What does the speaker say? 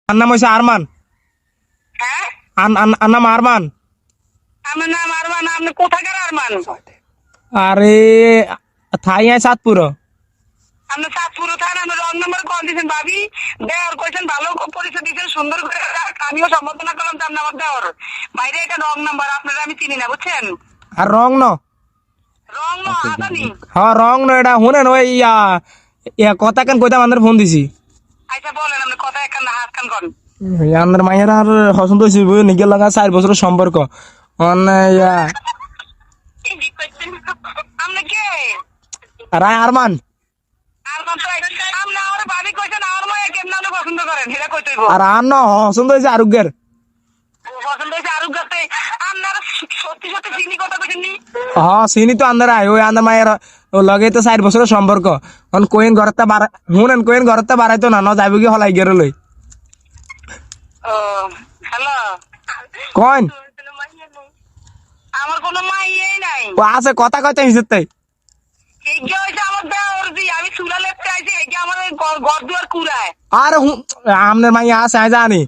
আর নাম হইছে আরমান। হ্যাঁ আর নাম আরমান। আমার নাম আরমান। আপনি কোথাকার আরমান? আরে থাই আয় সাতপুর। আপনি চাঁদপুর থান। আপনি রং নাম্বার কল দিয়েছেন ভাবি। দেওয়ার কইছেন ভালো পরিচয় দিয়েছেন সুন্দর করে। আমিও সম্বোধনা করলাম তার নাম দেওয়ার বাইরে। এটা রং নাম্বার, আপনারা আমি চিনি না বুঝছেন। আর রং ন রং না আদানি। হ্যাঁ রং ন এটা শুনেন ওই কথা কেন কইতাম আমাদের ফোন দিছি। আচ্ছা বলেন, আপনি কথা একখান না হাত খান কন। আমাদের মায়ের আর পছন্দ হয়েছে নিজের লাগা 4 বছরের সম্পর্ক আপনি কে? রায় আরমান। আরমান তো আপনি আমার ভাবি কইছেন আমার মায়ে কেমন আপনি পছন্দ করেন এটা কই তৈব। আর আর ন পছন্দ হয়েছে আরোগ্যের। পছন্দ হয়েছে আরুক গাতে। আপনারা সত্যি সত্যি চিনি কথা কইছেন নি? হ্যাঁ চিনি তো আন্দার আয় ওই আন্দার মায়ের লগে তো 4 বছরের সম্পর্ক। কোয়েন ঘরতে বাড়া শুনেন কোয়েন ঘরতে বাড়াইতো না যাইব কি হলাই গেরে লই ও হ্যালো। কইন আমার কোনো মাইয়েই নাই। ও আছে কথা কইতে হিসেব তাই। এগিয়ে হয়েছে আমার দেওয়ার দি। আমি চুলা লেপতে আইছি এগিয়ে আমার ঘর দুয়ার কুড়ায়। আরে আপনার মাইয়া আছে আমি জানি।